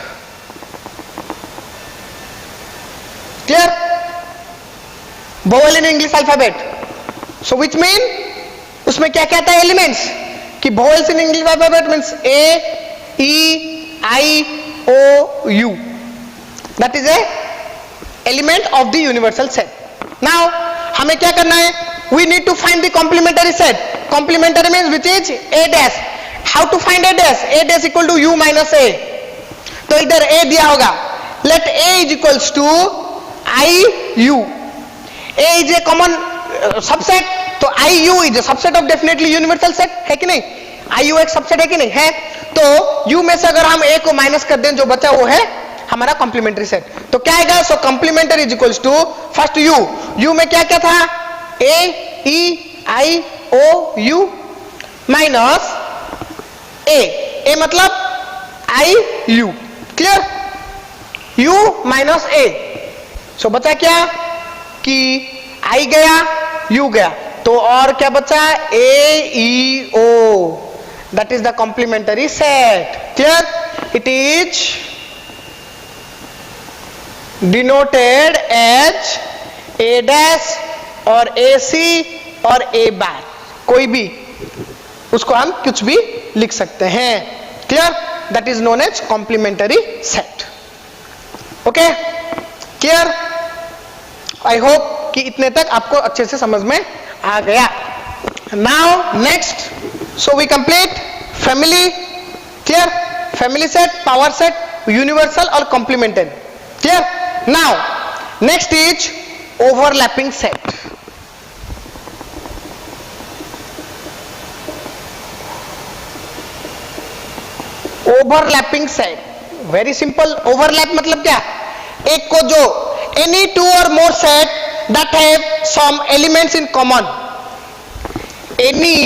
Clear? Vowel in English alphabet. So which mean उसमें क्या कहता है एलिमेंट्स कि vowels in English alphabet means A, E, I, O, U. That is a element of the universal set. Now हमें क्या करना है? We need to find the complementary set. Complementary means which is A dash. How to find A dash? A dash equal to U minus A. तो इधर A दिया होगा. Let A is equals to I U. A is a common subset. तो I U is subset of definitely universal set, है कि नहीं? आई you एक subset है कि नहीं है? तो यू में से अगर हम ए को माइनस कर दें, जो बचा वो है हमारा कॉम्प्लीमेंट्री सेट. तो क्या आएगा? So complementary is equals to first U में क्या क्या था? ए, ई, आई, ओ, यू माइनस ए मतलब आई यू. क्लियर? यू माइनस ए. सो बचा क्या कि आई गया, यू गया, तो और क्या बचा? A, E, O. That is the complementary set. Clear? It is denoted as A dash और ए सी और ए बार. कोई भी उसको हम कुछ भी लिख सकते हैं. Clear? That is known as complementary set. Okay? Clear? I hope कि इतने तक आपको अच्छे से समझ में आ गया. Now next, so we complete family. Clear? Family set, power set, universal और complementary. Clear? Now next is overlapping set. Overlapping set very simple. Overlap मतलब क्या? एक को जो any two or more set that have some elements in common. Any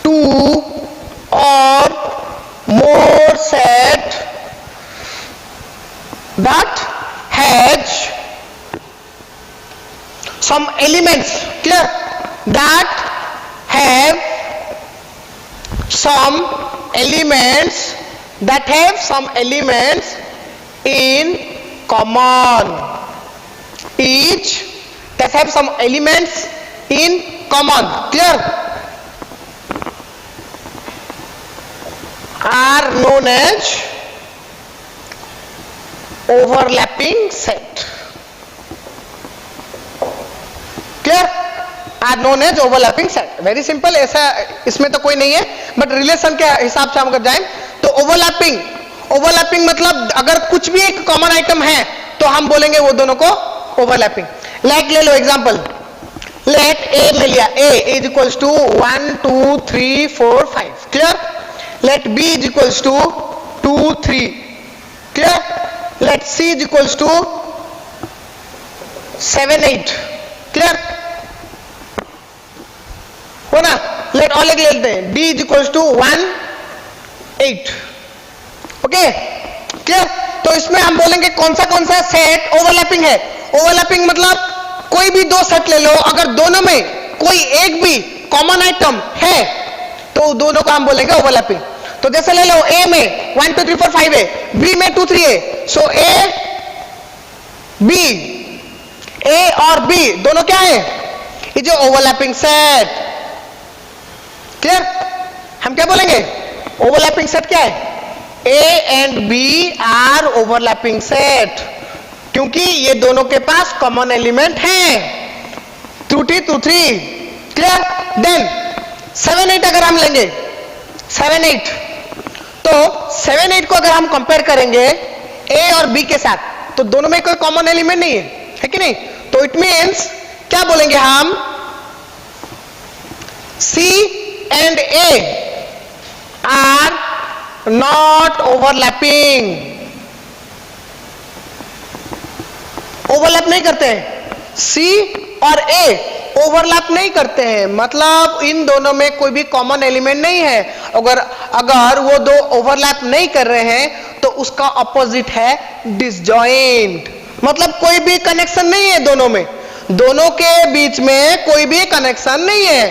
two or more set that has some elements, clear, that have some elements, that have some elements in common, each that have some elements in common, clear, are known as overlapping set, clear, are known as overlapping set. Very simple, ऐसा इसमें तो कोई नहीं है, but relation के हिसाब से हम अगर जाएं तो ओवरलैपिंग मतलब अगर कुछ भी एक कॉमन आइटम है तो हम बोलेंगे वो दोनों को ओवरलैपिंग. लाइक ले लो एग्जांपल, लेट ए ले लिया, A is equals to 1 2 3 4 5, clear. Let B is equals to 2 3, clear. Let C is equals to 7 8, clear हो ना. लेट ऑल एक लेते हैं, D is equals to 1 8, okay, clear. तो इसमें हम बोलेंगे कौन सा सेट ओवरलैपिंग है. ओवरलैपिंग मतलब कोई भी दो सेट ले लो, अगर दोनों में कोई एक भी कॉमन आइटम है तो दोनों को हम बोलेंगे ओवरलैपिंग. तो जैसे ले लो ए में 1 2 3 4 5 है, बी में 2 3 है, सो ए बी, ए और बी दोनों क्या है, ये जो ओवरलैपिंग सेट, क्लियर. हम क्या बोलेंगे, ओवरलैपिंग सेट क्या है, A and B are overlapping set, क्योंकि ये दोनों के पास कॉमन एलिमेंट हैं, 2 2 3, क्लियर. देन 7 8 अगर हम लेंगे, 7 8, तो 7 8 को अगर हम कंपेयर करेंगे ए और बी के साथ तो दोनों में कोई कॉमन एलिमेंट नहीं है कि नहीं. तो इट मीन्स क्या बोलेंगे हम, C and A are not overlapping, overlap नहीं करते हैं, सी और ए ओवरलैप नहीं करते हैं, मतलब इन दोनों में कोई भी कॉमन एलिमेंट नहीं है. अगर वो दो ओवरलैप नहीं कर रहे हैं तो उसका ऑपोजिट है डिसजॉइंट, मतलब कोई भी कनेक्शन नहीं है दोनों में, दोनों के बीच में कोई भी कनेक्शन नहीं है,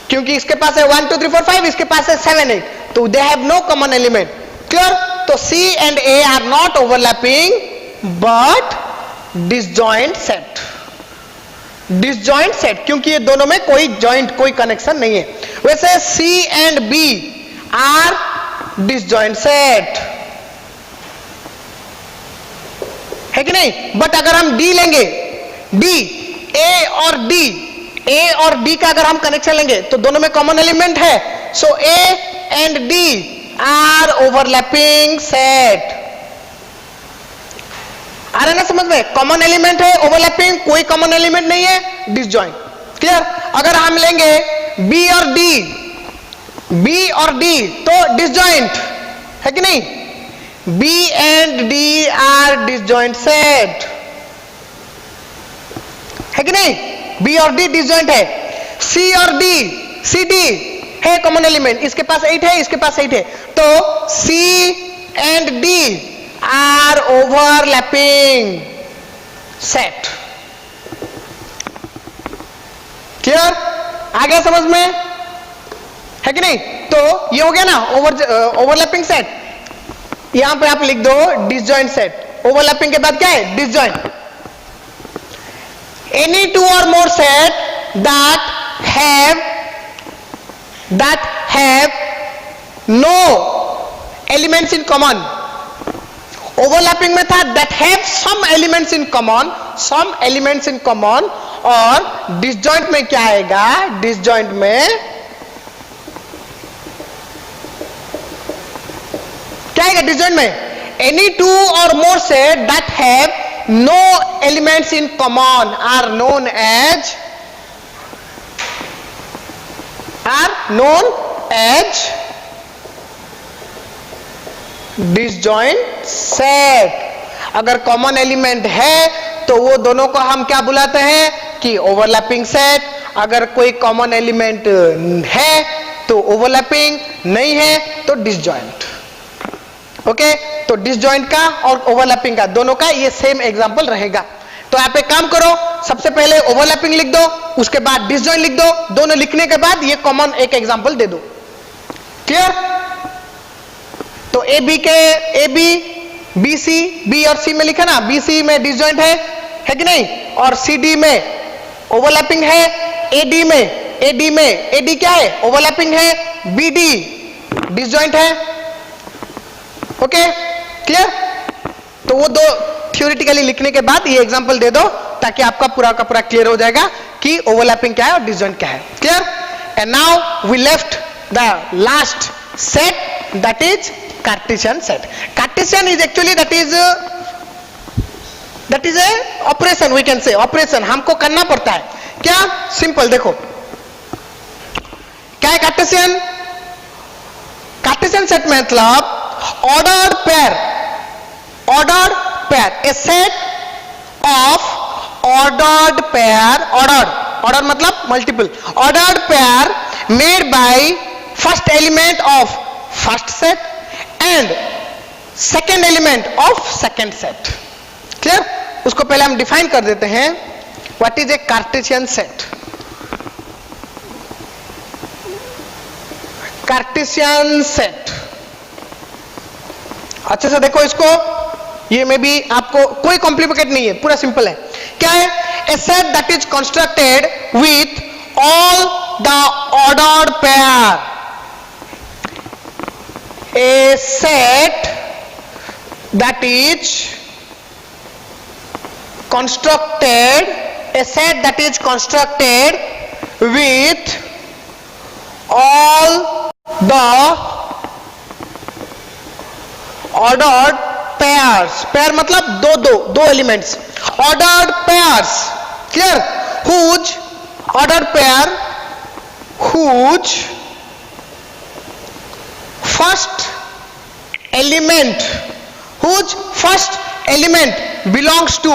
क्योंकि इसके पास है 1 2 3 4 5, इसके पास है 7 8, तो they have no common element, clear. तो C and A are not overlapping but disjoint set, disjoint set क्योंकि ये दोनों में कोई जॉइंट, कोई कनेक्शन नहीं है. वैसे C and B are disjoint set है कि नहीं. बट अगर हम डी लेंगे, डी ए और डी का अगर हम कनेक्शन लेंगे तो दोनों में कॉमन एलिमेंट है, so A and D are overlapping set. आ रहा है ना समझ में, कॉमन एलिमेंट है ओवरलैपिंग, कोई कॉमन एलिमेंट नहीं है डिसजॉइंट, क्लियर. अगर हम लेंगे बी और डी तो डिसजॉइंट है कि नहीं, B and D are disjoint set है कि नहीं, बी और डी डिसजॉइंट है. सी और डी, सी डी है कॉमन एलिमेंट, इसके पास 8 है, इसके पास 8 है, तो C and D are overlapping set, clear. आ गया समझ में, है कि नहीं. तो ये हो गया ना ओवरलैपिंग सेट. यहां पे आप लिख दो डिसजॉइंट सेट. ओवरलैपिंग के बाद क्या है, disjoint. Any two or more set that have no elements in common. Overlapping में था that have some elements in common, और डिसजॉइंट में क्या आएगा, डिसजॉइंट में क्या आएगा, डिसजॉइंट में any two or more set that have no elements in common are known as disjoint set. अगर कॉमन एलिमेंट है तो वो दोनों को हम क्या बुलाते हैं कि ओवरलैपिंग सेट. अगर कोई कॉमन एलिमेंट है तो ओवरलैपिंग, नहीं है तो डिसजॉइंट. ओके, तो डिसजॉइंट का और ओवरलैपिंग का दोनों का ये सेम एग्जांपल रहेगा। तो आप एक काम करो, सबसे पहले ओवरलैपिंग लिख दो, उसके बाद डिसजॉइंट लिख दो, दोनों लिखने के बाद ये कॉमन एक एग्जांपल दे दो। क्लियर? तो ए बी के A B B C B और सी में लिखा ना, बी सी में डिसजॉइंट है कि नहीं, और सी डी में ओवरलैपिंग है, ए डी में ए डी क्या है, ओवरलैपिंग है, बी डी डिसजॉइंट है। Okay, clear? तो वो दो थ्योरेटिकली लिखने के बाद ये एग्जांपल दे दो, ताकि आपका पूरा का पूरा क्लियर हो जाएगा कि ओवरलैपिंग क्या है और डिसजॉइंट क्या है। Clear? And now we left the last set, that is cartesian set. Cartesian is actually that is a operation, we can say operation हमको करना पड़ता है। क्या? सिंपल, देखो क्या है कार्टेशियन। कार्टेशियन सेट मतलब ordered pair, a set of ordered pair, order मतलब multiple, ordered pair made by first element of first set and second element of second set. Clear? उसको पहले हम डिफाइन कर देते हैं, what is a cartesian set. Cartesian set, अच्छे से देखो इसको, ये में भी आपको कोई कॉम्प्लिकेट नहीं है, पूरा सिंपल है। क्या है? A set that is constructed with all the ordered pair, a set that is constructed, a set that is constructed with all the ordered pairs, pair मतलब दो elements, ordered pairs, clear? whose ordered pair whose first element belongs to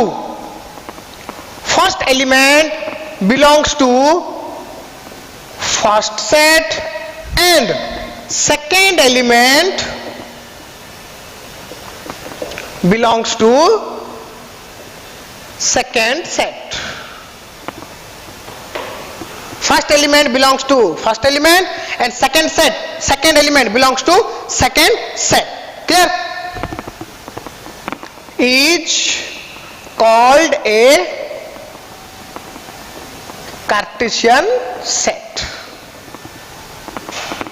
first set and second element belongs to second set. First element belongs to first element and second element belongs to second set. Clear? Is called a Cartesian set.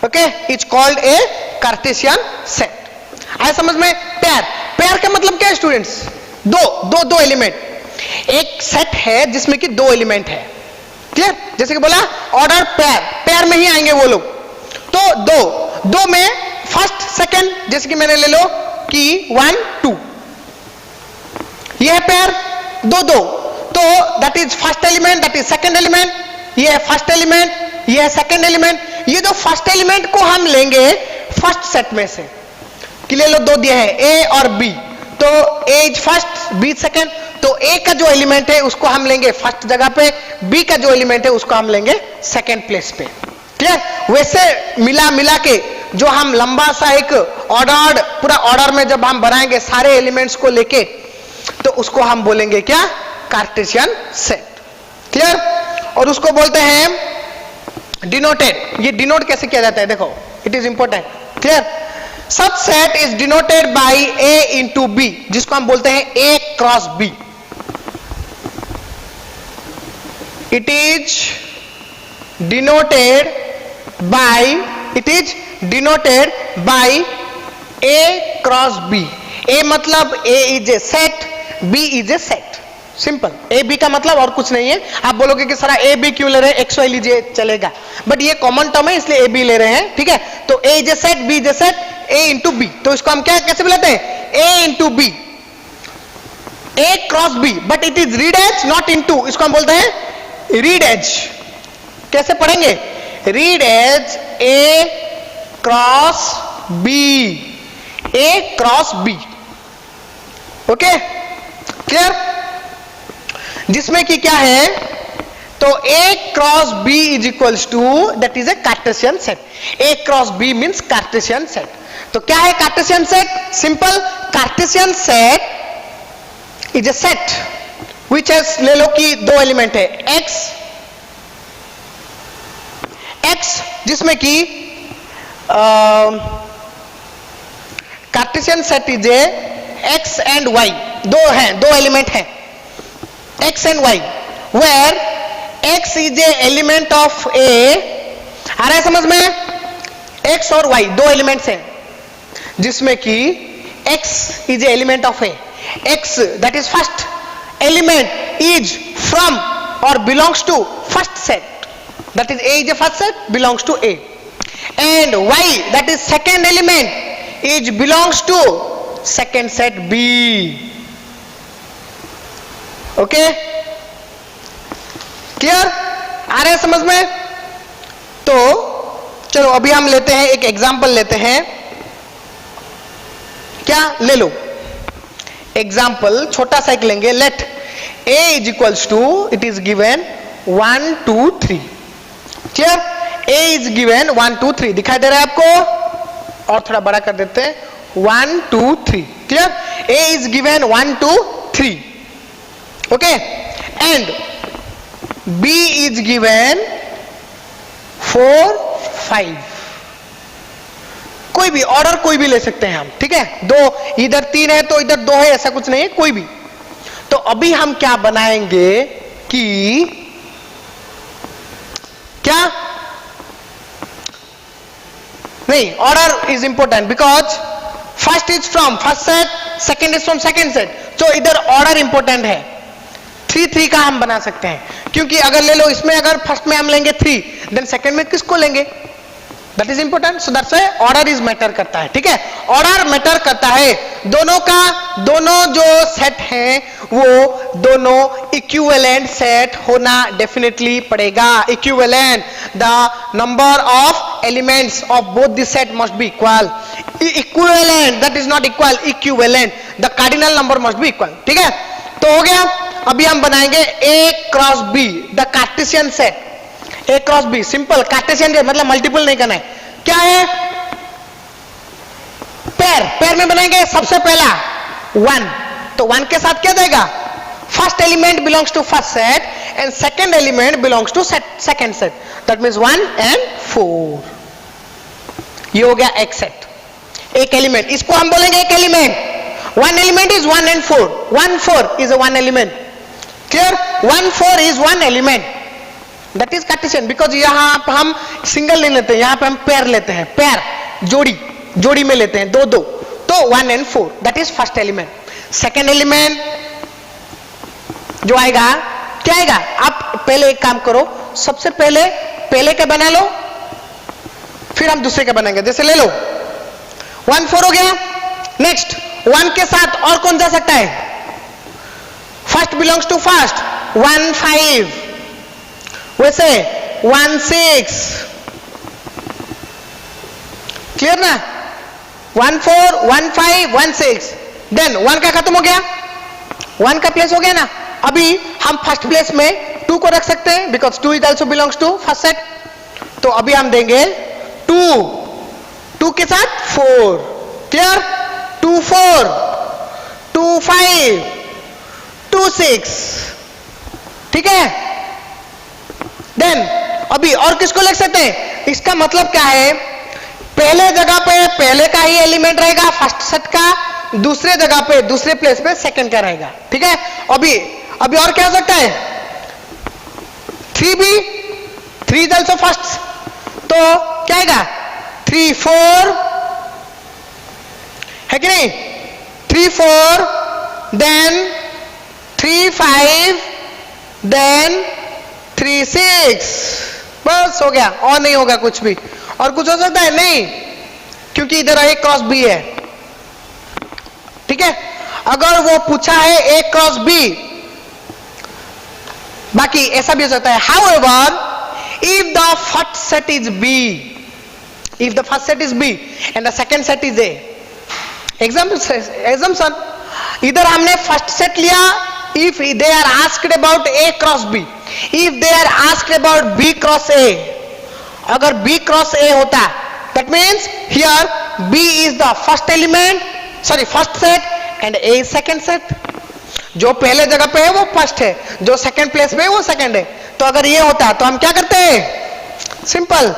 Okay, it's called a Cartesian set. आया समझ में? Pair का मतलब क्या है students? दो element, एक set है जिसमें कि दो एलिमेंट है। क्लियर? जैसे कि बोला ऑर्डर पेयर में ही आएंगे वो लोग, तो दो में फर्स्ट सेकंड, जैसे कि मैंने ले लो कि 1 2, ये है पेयर दो, तो that is first element, that is second element, ये है फर्स्ट एलिमेंट, ये है सेकंड एलिमेंट। ये जो फर्स्ट एलिमेंट को हम लेंगे फर्स्ट सेट में से, कि ले लो दो दिए हैं ए और बी, तो A is first, B second, तो ए का जो एलिमेंट है उसको हम लेंगे फर्स्ट जगह पे, बी का जो एलिमेंट है उसको हम लेंगे सेकंड प्लेस पे। क्लियर? वैसे मिला के जो हम लंबा सा एक ऑर्डर्ड, पूरा ऑर्डर में जब हम बनाएंगे सारे एलिमेंट्स को लेके, तो उसको हम बोलेंगे क्या? Cartesian set. क्लियर? और उसको बोलते हैं डिनोटेड। ये डिनोट कैसे किया जाता है देखो, it is important. Clear? Such set is denoted by A into B, जिसको हम बोलते हैं A cross B. It is denoted by A cross B. A मतलब A is a set, B is a set, simple. A B का मतलब और कुछ नहीं है। आप बोलोगे कि सर ए बी क्यों ले रहे हैं, एक्स वाई लीजिए चलेगा, बट ये कॉमन टर्म है इसलिए ए बी ले रहे हैं। ठीक है? तो A is a set, B is a set, A into B, तो इसको हम क्या कैसे बुलाते हैं? A into B, A cross B, but it is read as not into, इसको हम बोलते हैं रीड एज। कैसे पढ़ेंगे? Read as A cross B, A cross B. Okay, clear? जिसमें कि क्या है, तो A cross B is equals to, that is a cartesian set. A cross B means cartesian set. तो क्या है cartesian set? Simple, cartesian set is a set which has, ले लो कि दो एलिमेंट है x जिसमें कि cartesian set is a x and y, दो एलिमेंट हैं x and y, where x is a element of a, आ रहा है समझ में? x और y दो एलिमेंट्स हैं जिसमें कि x is a element of a, x that is first element is from or belongs to first set, that is a is a first set, belongs to a, and y that is second element is belongs to second set b. Okay, clear? आ रहे हैं समझ में? तो चलो अभी हम लेते हैं एक एग्जांपल लेते हैं, क्या ले लो एग्जांपल, छोटा सा एक लेंगे, late a is equals to, it is given 1 2 3, clear? a is given 1 2 3, दिखाई दे रहा है आपको? और थोड़ा बड़ा कर देते हैं, 1 2 3, clear? a is given 1 2 3, okay, and b is given 4 5, कोई भी ऑर्डर कोई भी ले सकते हैं हम, ठीक है? दो इधर 3 है तो इधर 2 है, ऐसा कुछ नहीं है, कोई भी। तो अभी हम क्या बनाएंगे कि क्या नहीं, order is important because first is from first set, second is from second set, तो इधर ऑर्डर इंपॉर्टेंट है। 3 3 का हम बना सकते हैं, क्योंकि अगर ले लो इसमें अगर फर्स्ट में हम लेंगे 3, देन सेकंड में किसको लेंगे? That is important, so that's why order is matter करता है, ठीक है? ऑर्डर मैटर करता है, दोनों जो सेट हैं वो दोनों इक्विवेलेंट सेट होना डेफिनेटली पड़ेगा। Equivalent, the number of elements of both this set must be equal. Equivalent, that is not equal, equivalent, the cardinal number must be equal, ठीक है? तो हो गया। अभी हम बनाएंगे a cross b, the Cartesian set a cross b, simple Cartesian मतलब multiple नहीं करना है। क्या है? पेयर में बनाएंगे, सबसे पहला 1, तो 1 के साथ क्या देगा? First element belongs to first set and second element belongs to second set, that means 1 and 4। ये हो गया एक सेट, एक एलिमेंट, इसको हम बोलेंगे एक element. 1 element is 1 and 4, 1 4 is a 1 element, clear? 1 4 is 1 element, that is Cartesian, because यहां पर हम सिंगल नहीं लेते, यहां पे हम पेयर लेते हैं, पेयर जोड़ी में लेते हैं, दो, तो 1 and 4 that is first element। Second element जो आएगा, क्या आएगा? आप पहले एक काम करो, सबसे पहले का बना लो, फिर हम दूसरे का बनाएंगे। जैसे ले लो 1 4 हो गया, नेक्स्ट 1 के साथ और कौन जा सकता है? फर्स्ट बिलोंग्स टू फर्स्ट, 1 5, वैसे 1 6, क्लियर ना? 1 4 1 5 1 6, देन 1 का खत्म हो गया, 1 का प्लेस हो गया ना। अभी हम फर्स्ट प्लेस में 2 को रख सकते हैं, because 2 is also belongs to first set. तो अभी हम देंगे 2 के साथ 4, क्लियर? 2 4 2 5 2 6, ठीक है? देन अभी और किसको लिख सकते हैं? इसका मतलब क्या है? पहले जगह पे पहले का ही एलिमेंट रहेगा फर्स्ट सेट का, दूसरे जगह पे दूसरे प्लेस पे सेकंड का रहेगा, ठीक है? अभी और क्या हो सकता है? 3 इज ऑल्सो फर्स्ट, तो क्या आएगा? 3 4 है कि नहीं? 3 4, देन 3 5, देन 3 6, बस हो गया, और नहीं होगा कुछ भी। और कुछ हो सकता है? नहीं, क्योंकि इधर a क्रॉस b है, ठीक है? अगर वो पूछा है a क्रॉस b, बाकी ऐसा भी हो सकता है। However, if the first set is b, if the first set is b and the second set is a, assumption, इधर हमने फर्स्ट सेट लिया, if they are asked about a cross b, if they are asked about b cross a, अगर b cross a होता, that means here B is the first element, sorry first set and A is second set. जो पहले जगह पे है वो first है, जो सेकंड प्लेस पे है वो सेकंड है. तो अगर ये होता तो हम क्या करते हैं? सिंपल,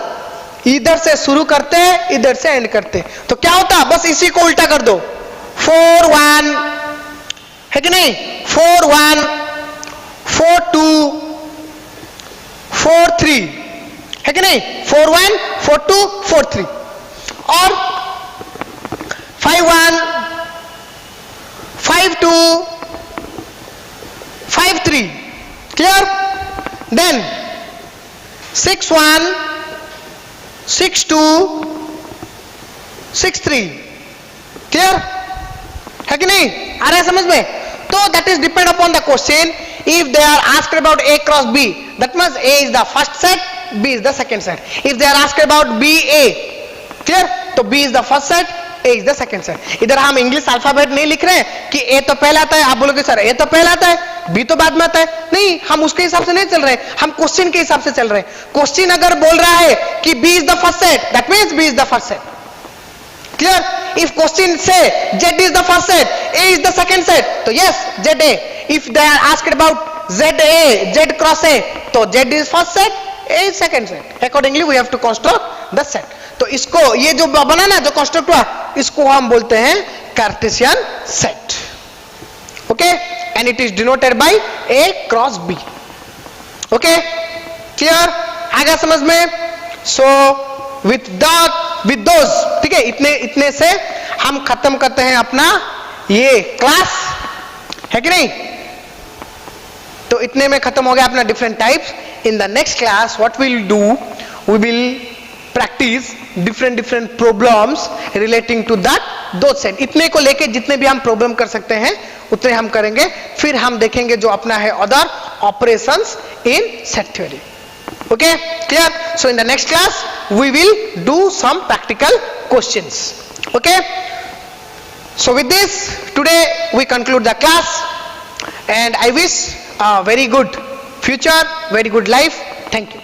इधर से शुरू करते हैं इधर से एंड करते हैं. तो क्या होता? बस इसी को उल्टा कर दो. 4 1 है कि नहीं? 4 1 4 2 4 3 है कि नहीं? 4 1 4 2 4 3 और 5 1 5 2 5 3. क्लियर? देन 6 1 6 2 6 3. क्लियर है कि नहीं? आ रहा है समझ में? तो that is depend upon the question. If they are asked about A cross B, that means A is the first set, B is the second set. If they are asked about B A, clear? तो B is the first set, A is the second set. इधर हम English alphabet नहीं लिख रहे हैं कि A तो पहला आता है. आप बोलोगे सर A तो पहला आता है, B तो बाद में आता है. नहीं, हम उसके हिसाब से नहीं चल रहे, हम क्वेश्चन के हिसाब से चल रहे हैं. क्वेश्चन अगर बोल रहा है कि B is the first set, that means B is the first set. Clear? If question say Z is the first set, A is the second set, तो yes, ZA. If they are asked about ZA, Z cross A, तो Z is first set, A is second set. Accordingly, we have to construct the set. तो इसको ये जो बना ना, जो construct हुआ, इसको हम बोलते हैं cartesian set. Okay, and it is denoted by A cross B. Okay, clear? आ गया समझ में? सो विद दोज, ठीक है, इतने से हम खत्म करते हैं अपना ये क्लास, है कि नहीं? तो इतने में खत्म हो गया अपना different types. In the next class what will do, we will practice different problems relating to that दो सेट. इतने को लेके जितने भी हम प्रॉब्लम कर सकते हैं उतने हम करेंगे. फिर हम देखेंगे जो अपना है other operations in set theory. Okay, clear? So in the next class we will do some practical questions. Okay, so with this today we conclude the class and I wish a very good future, very good life. Thank you.